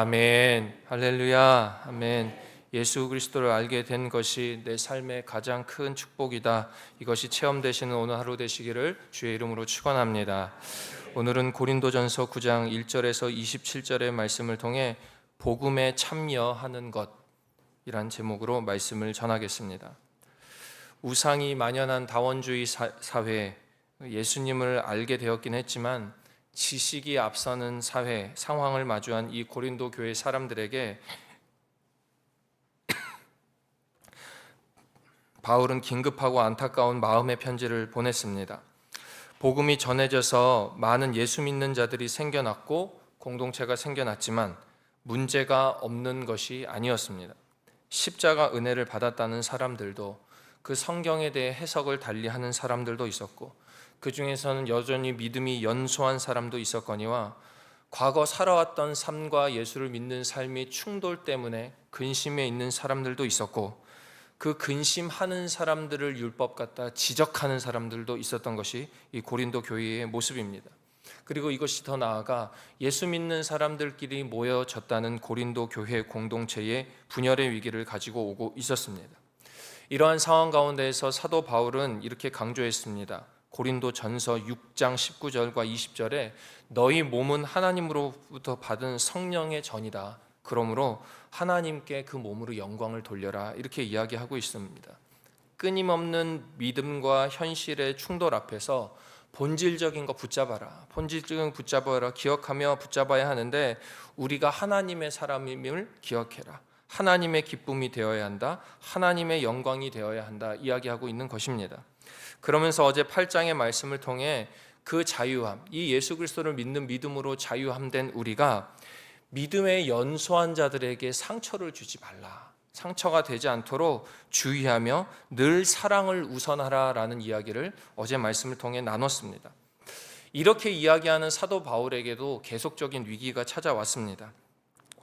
아멘. 할렐루야. 아멘. 예수 그리스도를 알게 된 것이 내 삶의 가장 큰 축복이다. 이것이 체험되시는 오늘 하루 되시기를 주의 이름으로 축원합니다. 오늘은 고린도전서 9장 1절에서 27절의 말씀을 통해 복음에 참여하는 것이란 제목으로 말씀을 전하겠습니다. 우상이 만연한 다원주의 사회, 예수님을 알게 되었긴 했지만 지식이 앞서는 사회 상황을 마주한 이 고린도 교회 사람들에게 바울은 긴급하고 안타까운 마음의 편지를 보냈습니다. 복음이 전해져서 많은 예수 믿는 자들이 생겨났고 공동체가 생겨났지만 문제가 없는 것이 아니었습니다. 십자가 은혜를 받았다는 사람들도, 그 성경에 대해 해석을 달리하는 사람들도 있었고, 그 중에서는 여전히 믿음이 연소한 사람도 있었거니와 과거 살아왔던 삶과 예수를 믿는 삶이 충돌 때문에 근심에 있는 사람들도 있었고, 그 근심하는 사람들을 율법 갖다 지적하는 사람들도 있었던 것이 이 고린도 교회의 모습입니다. 그리고 이것이 더 나아가 예수 믿는 사람들끼리 모여졌다는 고린도 교회 공동체의 분열의 위기를 가지고 오고 있었습니다. 이러한 상황 가운데에서 사도 바울은 이렇게 강조했습니다. 고린도 전서 6장 19절과 20절에 너희 몸은 하나님으로부터 받은 성령의 전이다. 그러므로 하나님께 그 몸으로 영광을 돌려라. 이렇게 이야기하고 있습니다. 끊임없는 믿음과 현실의 충돌 앞에서 본질적인 거 붙잡아라. 본질적인 붙잡아라. 기억하며 붙잡아야 하는데 우리가 하나님의 사람임을 기억해라. 하나님의 기쁨이 되어야 한다. 하나님의 영광이 되어야 한다. 이야기하고 있는 것입니다. 그러면서 어제 8장의 말씀을 통해 그 자유함, 이 예수 그리스도를 믿는 믿음으로 자유함된 우리가 믿음의 연소한 자들에게 상처를 주지 말라. 상처가 되지 않도록 주의하며 늘 사랑을 우선하라라는 이야기를 어제 말씀을 통해 나눴습니다. 이렇게 이야기하는 사도 바울에게도 계속적인 위기가 찾아왔습니다.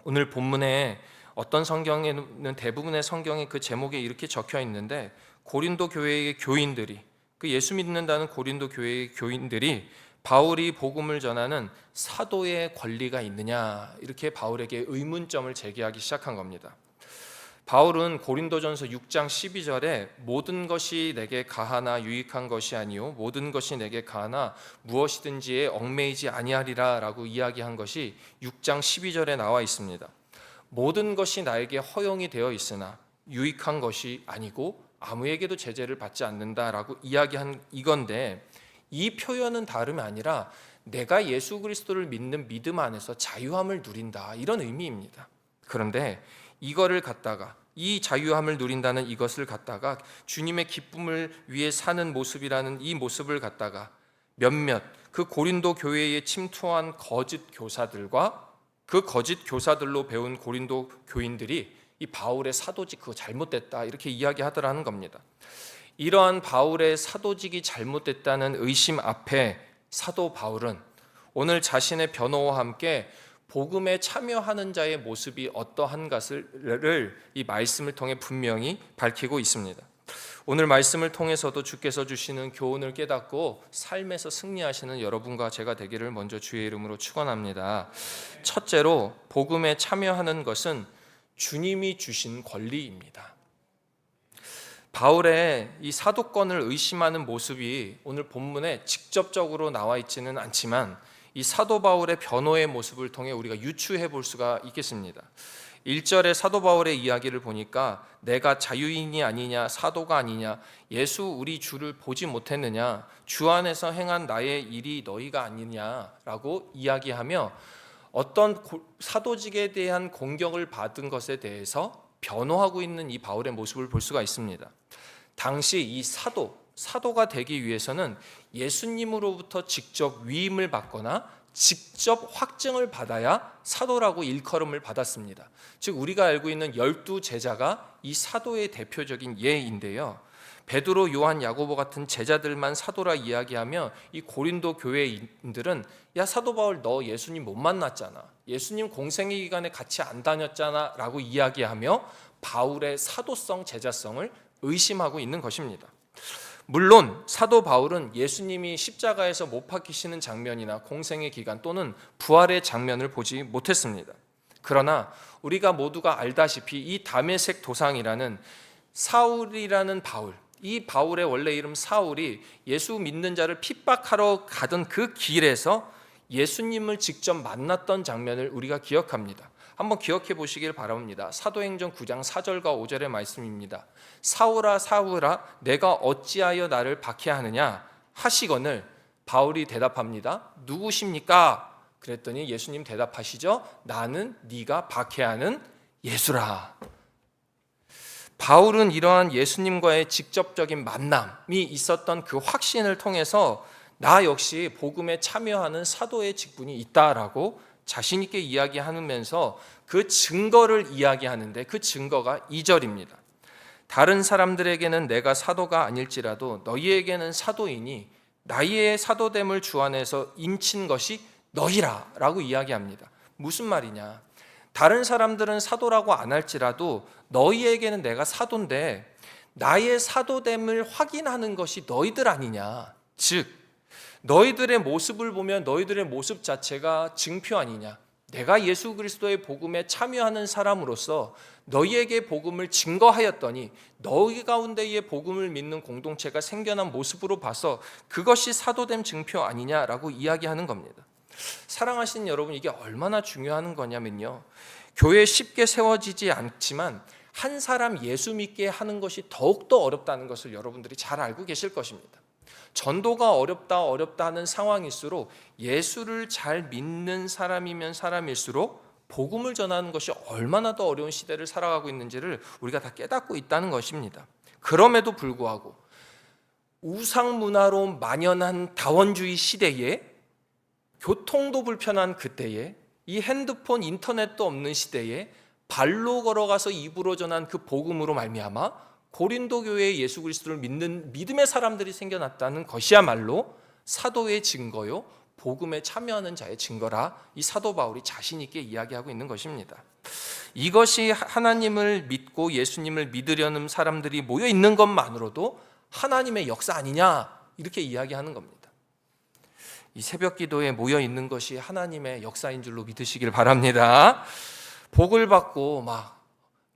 오늘 본문에 어떤 성경에는 대부분의 성경에 그 제목에 이렇게 적혀 있는데, 고린도 교회의 교인들이, 그 예수 믿는다는 고린도 교회의 교인들이 바울이 복음을 전하는 사도의 권리가 있느냐, 이렇게 바울에게 의문점을 제기하기 시작한 겁니다. 바울은 고린도전서 6장 12절에 모든 것이 내게 가하나 유익한 것이 아니요 모든 것이 내게 가하나 무엇이든지에 얽매이지 아니하리라 라고 이야기한 것이 6장 12절에 나와 있습니다. 모든 것이 나에게 허용이 되어 있으나 유익한 것이 아니고 아무에게도 제재를 받지 않는다라고 이야기한 이건데, 이 표현은 다름이 아니라 내가 예수 그리스도를 믿는 믿음 안에서 자유함을 누린다, 이런 의미입니다. 그런데 이거를 갖다가, 이 자유함을 누린다는 이것을 갖다가 주님의 기쁨을 위해 사는 모습이라는 이 모습을 갖다가 몇몇 그 고린도 교회에 침투한 거짓 교사들과 그 거짓 교사들로 배운 고린도 교인들이 이 바울의 사도직 그거 잘못됐다, 이렇게 이야기하더라는 겁니다. 이러한 바울의 사도직이 잘못됐다는 의심 앞에 사도 바울은 오늘 자신의 변호와 함께 복음에 참여하는 자의 모습이 어떠한 것을 이 말씀을 통해 분명히 밝히고 있습니다. 오늘 말씀을 통해서도 주께서 주시는 교훈을 깨닫고 삶에서 승리하시는 여러분과 제가 되기를 먼저 주의 이름으로 축원합니다. 첫째로, 복음에 참여하는 것은 주님이 주신 권리입니다. 바울의 이 사도권을 의심하는 모습이 오늘 본문에 직접적으로 나와 있지는 않지만 이 사도 바울의 변호의 모습을 통해 우리가 유추해 볼 수가 있겠습니다. 1절에 사도 바울의 이야기를 보니까 내가 자유인이 아니냐, 사도가 아니냐, 예수 우리 주를 보지 못했느냐, 주 안에서 행한 나의 일이 너희가 아니냐라고 이야기하며 어떤 사도직에 대한 공격을 받은 것에 대해서 변호하고 있는 이 바울의 모습을 볼 수가 있습니다. 당시 이 사도가 되기 위해서는 예수님으로부터 직접 위임을 받거나 직접 확증을 받아야 사도라고 일컬음을 받았습니다. 즉 우리가 알고 있는 12제자가 이 사도의 대표적인 예인데요. 베드로, 요한, 야고보 같은 제자들만 사도라 이야기하며 이 고린도 교회인들은 야 사도 바울 너 예수님 못 만났잖아, 예수님 공생의 기간에 같이 안 다녔잖아 라고 이야기하며 바울의 사도성, 제자성을 의심하고 있는 것입니다. 물론 사도 바울은 예수님이 십자가에서 못 박히시는 장면이나 공생의 기간 또는 부활의 장면을 보지 못했습니다. 그러나 우리가 모두가 알다시피 이 다메섹 도상이라는 사울이라는 바울, 이 바울의 원래 이름 사울이 예수 믿는 자를 핍박하러 가던 그 길에서 예수님을 직접 만났던 장면을 우리가 기억합니다. 한번 기억해 보시길 바랍니다. 사도행전 9장 4절과 5절의 말씀입니다. 사울아 사울아 내가 어찌하여 나를 박해하느냐 하시거늘 바울이 대답합니다. 누구십니까? 그랬더니 예수님 대답하시죠. 나는 네가 박해하는 예수라. 바울은 이러한 예수님과의 직접적인 만남이 있었던 그 확신을 통해서 나 역시 복음에 참여하는 사도의 직분이 있다라고 자신 있게 이야기하면서 그 증거를 이야기하는데 그 증거가 2절입니다. 다른 사람들에게는 내가 사도가 아닐지라도 너희에게는 사도이니 나의 사도됨을 주 안에서 인친 것이 너희라 라고 이야기합니다. 무슨 말이냐? 다른 사람들은 사도라고 안 할지라도 너희에게는 내가 사도인데 나의 사도됨을 확인하는 것이 너희들 아니냐. 즉 너희들의 모습을 보면 너희들의 모습 자체가 증표 아니냐. 내가 예수 그리스도의 복음에 참여하는 사람으로서 너희에게 복음을 증거하였더니 너희 가운데에 복음을 믿는 공동체가 생겨난 모습으로 봐서 그것이 사도됨 증표 아니냐라고 이야기하는 겁니다. 사랑하시는 여러분, 이게 얼마나 중요한 거냐면요, 교회 쉽게 세워지지 않지만 한 사람 예수 믿게 하는 것이 더욱더 어렵다는 것을 여러분들이 잘 알고 계실 것입니다. 전도가 어렵다 하는 상황일수록 예수를 잘 믿는 사람이면 사람일수록 복음을 전하는 것이 얼마나 더 어려운 시대를 살아가고 있는지를 우리가 다 깨닫고 있다는 것입니다. 그럼에도 불구하고 우상 문화로 만연한 다원주의 시대에, 교통도 불편한 그때에, 이 핸드폰 인터넷도 없는 시대에 발로 걸어가서 입으로 전한 그 복음으로 말미암아 고린도 교회에 예수 그리스도를 믿는 믿음의 사람들이 생겨났다는 것이야말로 사도의 증거요, 복음에 참여하는 자의 증거라 이 사도 바울이 자신 있게 이야기하고 있는 것입니다. 이것이 하나님을 믿고 예수님을 믿으려는 사람들이 모여 있는 것만으로도 하나님의 역사 아니냐, 이렇게 이야기하는 겁니다. 이 새벽 기도에 모여 있는 것이 하나님의 역사인 줄로 믿으시길 바랍니다. 복을 받고 막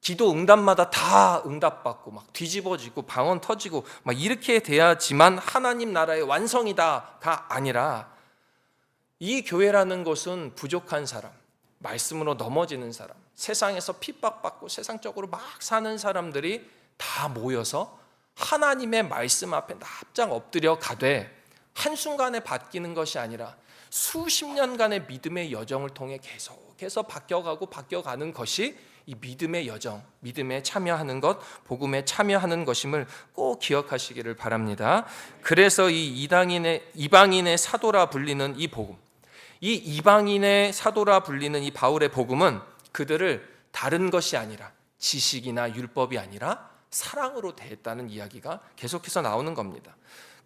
기도 응답마다 다 응답받고 막 뒤집어지고 방언 터지고 막 이렇게 돼야지만 하나님 나라의 완성이다가 아니라, 이 교회라는 것은 부족한 사람, 말씀으로 넘어지는 사람, 세상에서 핍박받고 세상적으로 막 사는 사람들이 다 모여서 하나님의 말씀 앞에 납작 엎드려 가되 한순간에 바뀌는 것이 아니라 수십 년간의 믿음의 여정을 통해 계속해서 바뀌어가는 것이 이 믿음의 여정, 믿음에 참여하는 것, 복음에 참여하는 것임을 꼭 기억하시기를 바랍니다. 그래서 이 이방인의 사도라 불리는 이 복음, 이 이방인의 사도라 불리는 이 바울의 복음은 그들을 다른 것이 아니라 지식이나 율법이 아니라 사랑으로 대했다는 이야기가 계속해서 나오는 겁니다.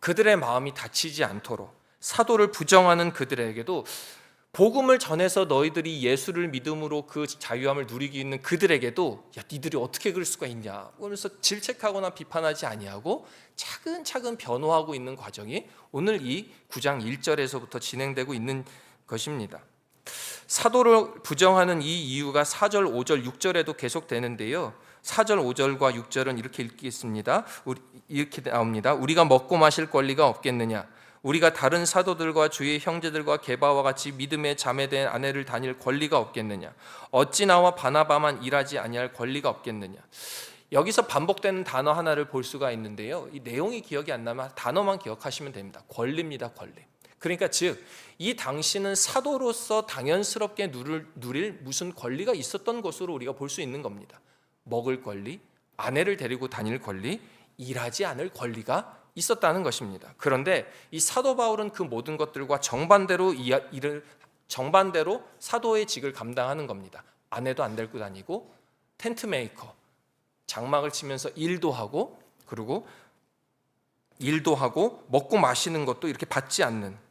그들의 마음이 다치지 않도록 사도를 부정하는 그들에게도 복음을 전해서 너희들이 예수를 믿음으로 그 자유함을 누리기 있는 그들에게도 야, 니들이 어떻게 그럴 수가 있냐 그러면서 질책하거나 비판하지 아니하고 차근차근 변호하고 있는 과정이 오늘 이 9장 1절에서부터 진행되고 있는 것입니다. 사도를 부정하는 이 이유가 4절, 5절, 6절에도 계속되는데요, 4절, 5절과 6절은 이렇게 읽겠습니다. 이렇게 나옵니다. 우리가 먹고 마실 권리가 없겠느냐? 우리가 다른 사도들과 주의 형제들과 게바와 같이 믿음의 자매된 아내를 다닐 권리가 없겠느냐? 어찌 나와 바나바만 일하지 아니할 권리가 없겠느냐? 여기서 반복되는 단어 하나를 볼 수가 있는데요, 이 내용이 기억이 안 나면 단어만 기억하시면 됩니다. 권리입니다. 권리. 그러니까 즉 이 당시는 사도로서 당연스럽게 누릴 무슨 권리가 있었던 것으로 우리가 볼 수 있는 겁니다. 먹을 권리, 아내를 데리고 다닐 권리, 일하지 않을 권리가 있었다는 것입니다. 그런데 이 사도 바울은 그 모든 것들과 정반대로 사도의 직을 감당하는 겁니다. 아내도 안 데리고 다니고 텐트 메이커, 장막을 치면서 일도 하고 먹고 마시는 것도 이렇게 받지 않는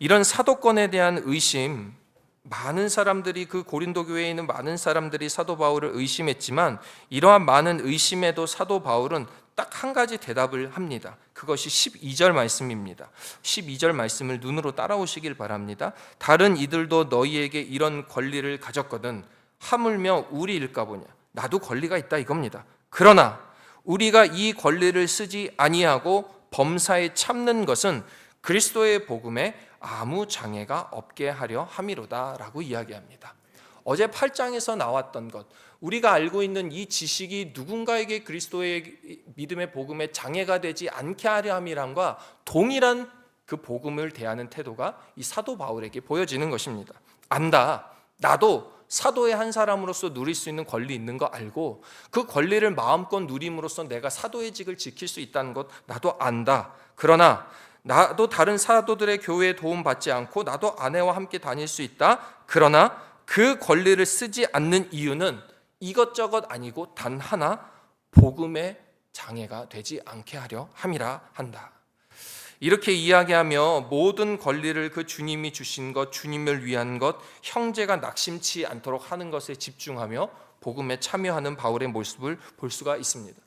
이런 사도권에 대한 의심, 많은 사람들이 그 고린도 교회에 있는 많은 사람들이 사도 바울을 의심했지만 이러한 많은 의심에도 사도 바울은 딱 한 가지 대답을 합니다. 그것이 12절 말씀입니다. 12절 말씀을 눈으로 따라오시길 바랍니다. 다른 이들도 너희에게 이런 권리를 가졌거든 하물며 우리일까 보냐. 나도 권리가 있다 이겁니다. 그러나 우리가 이 권리를 쓰지 아니하고 범사에 참는 것은 그리스도의 복음에 아무 장애가 없게 하려 함이로다 라고 이야기합니다. 어제 8장에서 나왔던 것, 우리가 알고 있는 이 지식이 누군가에게 그리스도의 믿음의 복음에 장애가 되지 않게 하려 함이란과 동일한 그 복음을 대하는 태도가 이 사도 바울에게 보여지는 것입니다. 안다. 나도 사도의 한 사람으로서 누릴 수 있는 권리 있는 거 알고 그 권리를 마음껏 누림으로써 내가 사도의 직을 지킬 수 있다는 것 나도 안다. 그러나 나도 다른 사도들의 교회에 도움받지 않고 나도 아내와 함께 다닐 수 있다. 그러나 그 권리를 쓰지 않는 이유는 이것저것 아니고 단 하나, 복음의 장애가 되지 않게 하려 함이라 한다. 이렇게 이야기하며 모든 권리를 그 주님이 주신 것, 주님을 위한 것, 형제가 낙심치 않도록 하는 것에 집중하며 복음에 참여하는 바울의 모습을 볼 수가 있습니다.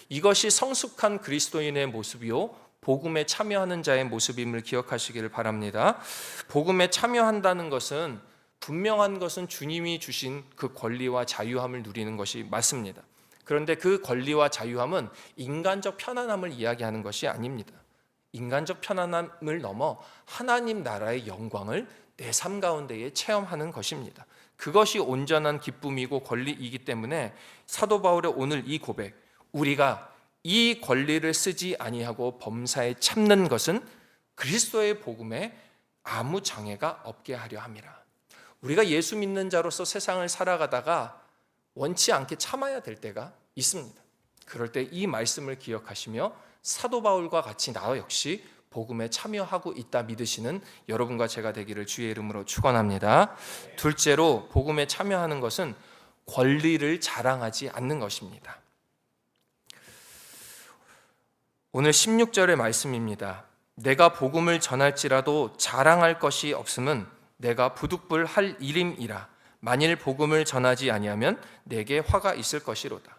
이것이 성숙한 그리스도인의 모습이요, 복음에 참여하는 자의 모습임을 기억하시기를 바랍니다. 복음에 참여한다는 것은 분명한 것은 주님이 주신 그 권리와 자유함을 누리는 것이 맞습니다. 그런데 그 권리와 자유함은 인간적 편안함을 이야기하는 것이 아닙니다. 인간적 편안함을 넘어 하나님 나라의 영광을 내 삶 가운데에 체험하는 것입니다. 그것이 온전한 기쁨이고 권리이기 때문에 사도 바울의 오늘 이 고백, 우리가 이 권리를 쓰지 아니하고 범사에 참는 것은 그리스도의 복음에 아무 장애가 없게 하려 함이라. 우리가 예수 믿는 자로서 세상을 살아가다가 원치 않게 참아야 될 때가 있습니다. 그럴 때 이 말씀을 기억하시며 사도 바울과 같이 나 역시 복음에 참여하고 있다 믿으시는 여러분과 제가 되기를 주의 이름으로 축원합니다. 둘째로 복음에 참여하는 것은 권리를 자랑하지 않는 것입니다. 오늘 16절의 말씀입니다. 내가 복음을 전할지라도 자랑할 것이 없음은 내가 부득불 할 일임이라. 만일 복음을 전하지 아니하면 내게 화가 있을 것이로다.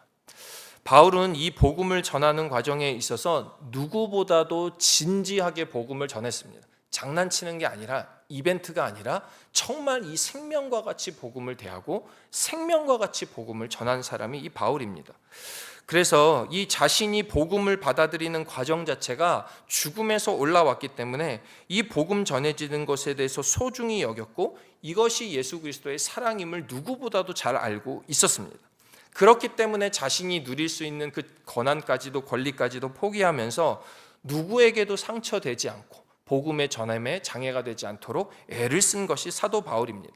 바울은 이 복음을 전하는 과정에 있어서 누구보다도 진지하게 복음을 전했습니다. 장난치는 게 아니라, 이벤트가 아니라 정말 이 생명과 같이 복음을 대하고 생명과 같이 복음을 전한 사람이 이 바울입니다. 그래서 이 자신이 복음을 받아들이는 과정 자체가 죽음에서 올라왔기 때문에 이 복음 전해지는 것에 대해서 소중히 여겼고 이것이 예수 그리스도의 사랑임을 누구보다도 잘 알고 있었습니다. 그렇기 때문에 자신이 누릴 수 있는 그 권한까지도 권리까지도 포기하면서 누구에게도 상처되지 않고 복음의 전함에 장애가 되지 않도록 애를 쓴 것이 사도 바울입니다.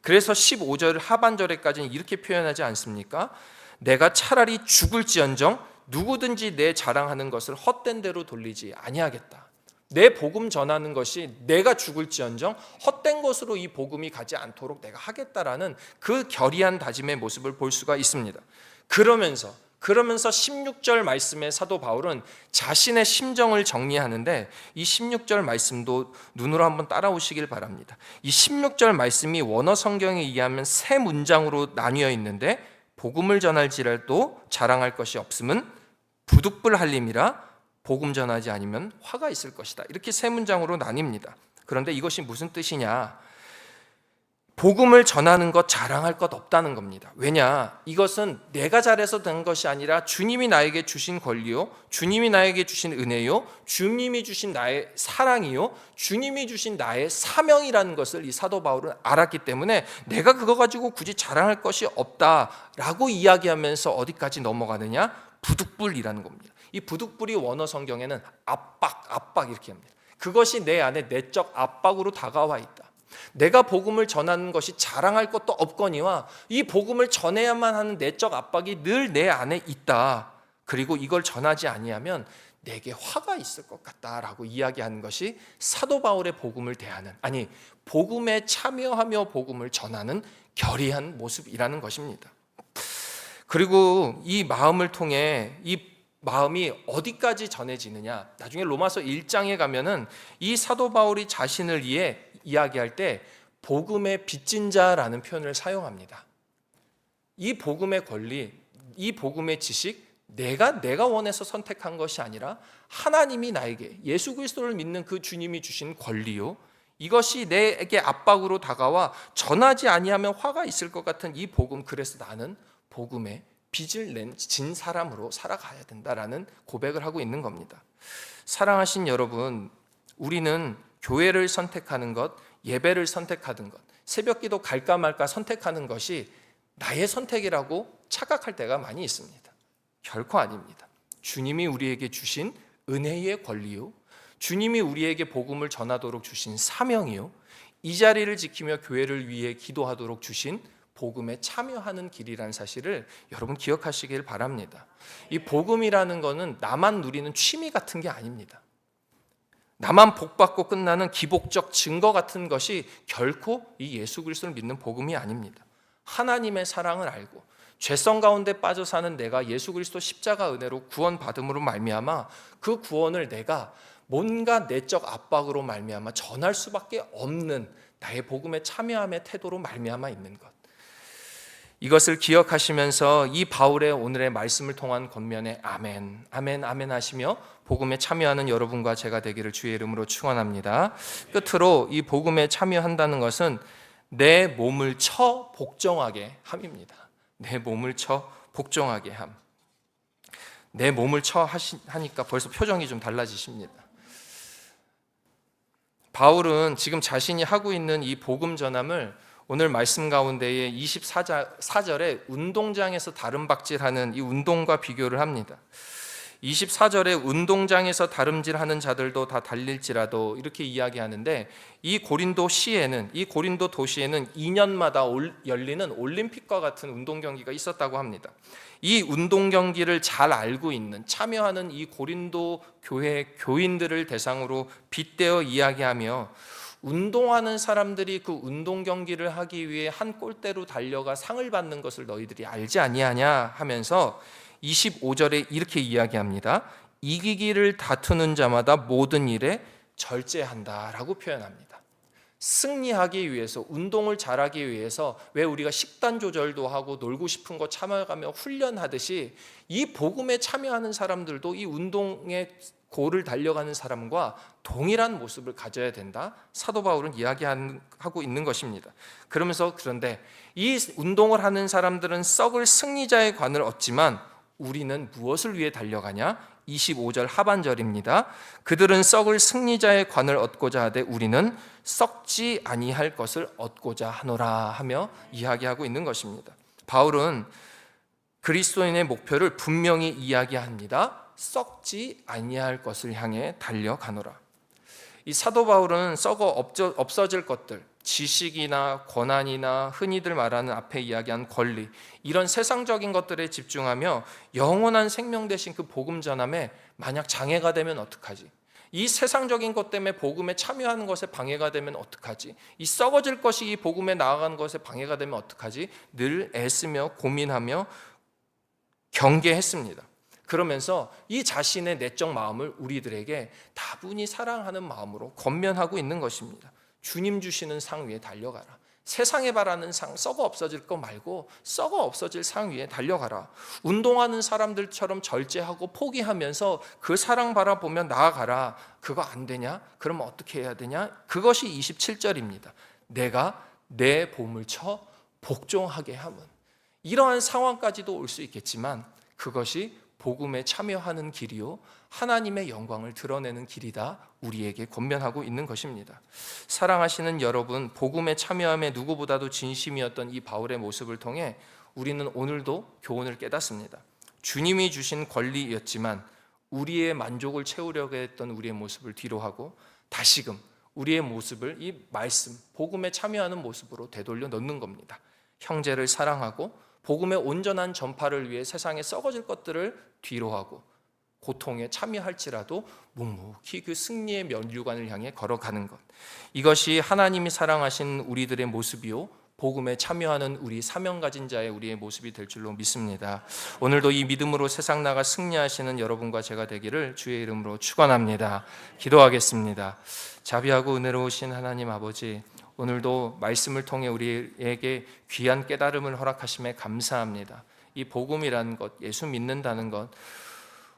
그래서 15절 하반절에까지는 이렇게 표현하지 않습니까? 내가 차라리 죽을지언정 누구든지 내 자랑하는 것을 헛된 대로 돌리지 아니하겠다. 내 복음 전하는 것이 내가 죽을지언정 헛된 것으로 이 복음이 가지 않도록 내가 하겠다라는 그 결의한 다짐의 모습을 볼 수가 있습니다. 그러면서 16절 말씀의 사도 바울은 자신의 심정을 정리하는데 이 16절 말씀도 눈으로 한번 따라오시길 바랍니다. 이 16절 말씀이 원어 성경에 의하면 세 문장으로 나뉘어 있는데 복음을 전할지라도 자랑할 것이 없음은 부득불 할림이라 복음 전하지 않으면 화가 있을 것이다. 이렇게 세 문장으로 나뉩니다. 그런데 이것이 무슨 뜻이냐? 복음을 전하는 것, 자랑할 것 없다는 겁니다. 왜냐? 이것은 내가 잘해서 된 것이 아니라 주님이 나에게 주신 권리요, 주님이 나에게 주신 은혜요, 주님이 주신 나의 사랑이요, 주님이 주신 나의 사명이라는 것을 이 사도 바울은 알았기 때문에 내가 그거 가지고 굳이 자랑할 것이 없다라고 이야기하면서 어디까지 넘어가느냐? 부득불이라는 겁니다. 이 부득불이 원어 성경에는 압박 이렇게 합니다. 그것이 내 안에 내적 압박으로 다가와 있다. 내가 복음을 전하는 것이 자랑할 것도 없거니와 이 복음을 전해야만 하는 내적 압박이 늘 내 안에 있다. 그리고 이걸 전하지 아니하면 내게 화가 있을 것 같다라고 이야기하는 것이 사도 바울의 복음을 대하는, 아니 복음에 참여하며 복음을 전하는 결의한 모습이라는 것입니다. 그리고 이 마음을 통해 이 마음이 어디까지 전해지느냐, 나중에 로마서 1장에 가면은 이 사도 바울이 자신을 위해 이야기할 때 복음의 빚진 자라는 표현을 사용합니다. 이 복음의 권리, 이 복음의 지식, 내가 원해서 선택한 것이 아니라 하나님이 나에게 예수 그리스도를 믿는 그 주님이 주신 권리요, 이것이 내게 압박으로 다가와 전하지 아니하면 화가 있을 것 같은 이 복음, 그래서 나는 복음의 빚을 진 사람으로 살아가야 된다라는 고백을 하고 있는 겁니다. 사랑하신 여러분, 우리는 교회를 선택하는 것, 예배를 선택하는 것, 새벽기도 갈까 말까 선택하는 것이 나의 선택이라고 착각할 때가 많이 있습니다. 결코 아닙니다. 주님이 우리에게 주신 은혜의 권리요, 주님이 우리에게 복음을 전하도록 주신 사명이요, 이 자리를 지키며 교회를 위해 기도하도록 주신 복음에 참여하는 길이라는 사실을 여러분 기억하시길 바랍니다. 이 복음이라는 것은 나만 누리는 취미 같은 게 아닙니다. 나만 복받고 끝나는 기복적 증거 같은 것이 결코 이 예수 그리스도를 믿는 복음이 아닙니다. 하나님의 사랑을 알고 죄성 가운데 빠져 사는 내가 예수 그리스도 십자가 은혜로 구원받음으로 말미암아 그 구원을 내가 뭔가 내적 압박으로 말미암아 전할 수밖에 없는 나의 복음에 참여함의 태도로 말미암아 있는 것, 이것을 기억하시면서 이 바울의 오늘의 말씀을 통한 권면에 아멘, 아멘, 아멘 하시며 복음에 참여하는 여러분과 제가 되기를 주의 이름으로 축원합니다. 끝으로 이 복음에 참여한다는 것은 내 몸을 쳐 복종하게 함입니다. 내 몸을 쳐 복종하게 함. 내 몸을 쳐 하니까 벌써 표정이 좀 달라지십니다. 바울은 지금 자신이 하고 있는 이 복음 전함을 오늘 말씀 가운데에 24절에 운동장에서 다름박질하는 이 운동과 비교를 합니다. 24절에 운동장에서 다름질하는 자들도 다 달릴지라도 이렇게 이야기하는데, 이 고린도 시에는, 이 고린도 도시에는 2년마다 열리는 올림픽과 같은 운동 경기가 있었다고 합니다. 이 운동 경기를 잘 알고 있는, 참여하는 이 고린도 교회 교인들을 대상으로 빗대어 이야기하며, 운동하는 사람들이 그 운동 경기를 하기 위해 한 골대로 달려가 상을 받는 것을 너희들이 알지 아니하냐 하면서 25절에 이렇게 이야기합니다. 이기기를 다투는 자마다 모든 일에 절제한다라고 표현합니다. 승리하기 위해서, 운동을 잘하기 위해서 왜 우리가 식단 조절도 하고 놀고 싶은 거 참아가며 훈련하듯이 이 복음에 참여하는 사람들도 이 운동에 고를 달려가는 사람과 동일한 모습을 가져야 된다, 사도 바울은 이야기하고 있는 것입니다. 그러면서 그런데 이 운동을 하는 사람들은 썩을 승리자의 관을 얻지만 우리는 무엇을 위해 달려가냐? 25절 하반절입니다. 그들은 썩을 승리자의 관을 얻고자 하되 우리는 썩지 아니할 것을 얻고자 하노라 하며 이야기하고 있는 것입니다. 바울은 그리스도인의 목표를 분명히 이야기합니다. 썩지 아니할 것을 향해 달려가노라. 이 사도 바울은 썩어 없어질 것들, 지식이나 권한이나 흔히들 말하는 앞에 이야기한 권리, 이런 세상적인 것들에 집중하며 영원한 생명 대신 그 복음 전함에 만약 장애가 되면 어떡하지? 이 세상적인 것 때문에 복음에 참여하는 것에 방해가 되면 어떡하지? 이 썩어질 것이 이 복음에 나아가는 것에 방해가 되면 어떡하지? 늘 애쓰며 고민하며 경계했습니다. 그러면서 이 자신의 내적 마음을 우리들에게 다분히 사랑하는 마음으로 권면하고 있는 것입니다. 주님 주시는 상 위에 달려가라. 세상에 바라는 상, 썩어 없어질 거 말고 썩어 없어질 상 위에 달려가라. 운동하는 사람들처럼 절제하고 포기하면서 그 사랑 바라보며 나아가라. 그거 안 되냐? 그러면 어떻게 해야 되냐? 그것이 27절입니다. 내가 내 몸을 쳐 복종하게 함은. 이러한 상황까지도 올 수 있겠지만 그것이 복음에 참여하는 길이요, 하나님의 영광을 드러내는 길이다, 우리에게 권면하고 있는 것입니다. 사랑하시는 여러분, 복음에 참여함에 누구보다도 진심이었던 이 바울의 모습을 통해 우리는 오늘도 교훈을 깨닫습니다. 주님이 주신 권리였지만 우리의 만족을 채우려고 했던 우리의 모습을 뒤로하고 다시금 우리의 모습을 이 말씀, 복음에 참여하는 모습으로 되돌려 놓는 겁니다. 형제를 사랑하고 복음의 온전한 전파를 위해 세상에 썩어질 것들을 뒤로하고 고통에 참여할지라도 묵묵히 그 승리의 면류관을 향해 걸어가는 것, 이것이 하나님이 사랑하신 우리들의 모습이요, 복음에 참여하는 우리 사명 가진 자의 우리의 모습이 될 줄로 믿습니다. 오늘도 이 믿음으로 세상 나가 승리하시는 여러분과 제가 되기를 주의 이름으로 축원합니다. 기도하겠습니다. 자비하고 은혜로우신 하나님 아버지, 오늘도 말씀을 통해 우리에게 귀한 깨달음을 허락하심에 감사합니다. 이 복음이라는 것, 예수 믿는다는 것,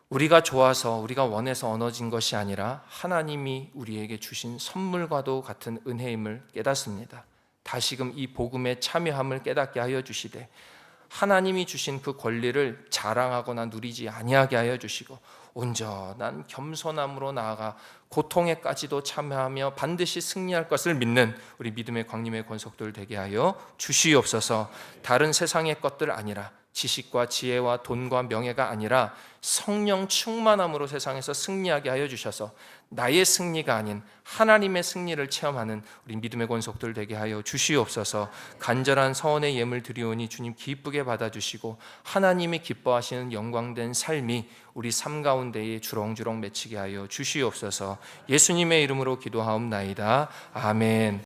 우리가 좋아서 우리가 원해서 얻어진 것이 아니라 하나님이 우리에게 주신 선물과도 같은 은혜임을 깨닫습니다. 다시금 이 복음에 참여함을 깨닫게 하여 주시되 하나님이 주신 그 권리를 자랑하거나 누리지 아니하게 하여 주시고 온전한 겸손함으로 나아가 고통에까지도 참여하며 반드시 승리할 것을 믿는 우리 믿음의 광림의 권속들 되게 하여 주시옵소서. 다른 세상의 것들 아니라 지식과 지혜와 돈과 명예가 아니라 성령 충만함으로 세상에서 승리하게 하여 주셔서 나의 승리가 아닌 하나님의 승리를 체험하는 우리 믿음의 권속들 되게 하여 주시옵소서. 간절한 서원의 예물 드리오니 주님 기쁘게 받아주시고 하나님이 기뻐하시는 영광된 삶이 우리 삶 가운데에 주렁주렁 맺히게 하여 주시옵소서. 예수님의 이름으로 기도하옵나이다. 아멘.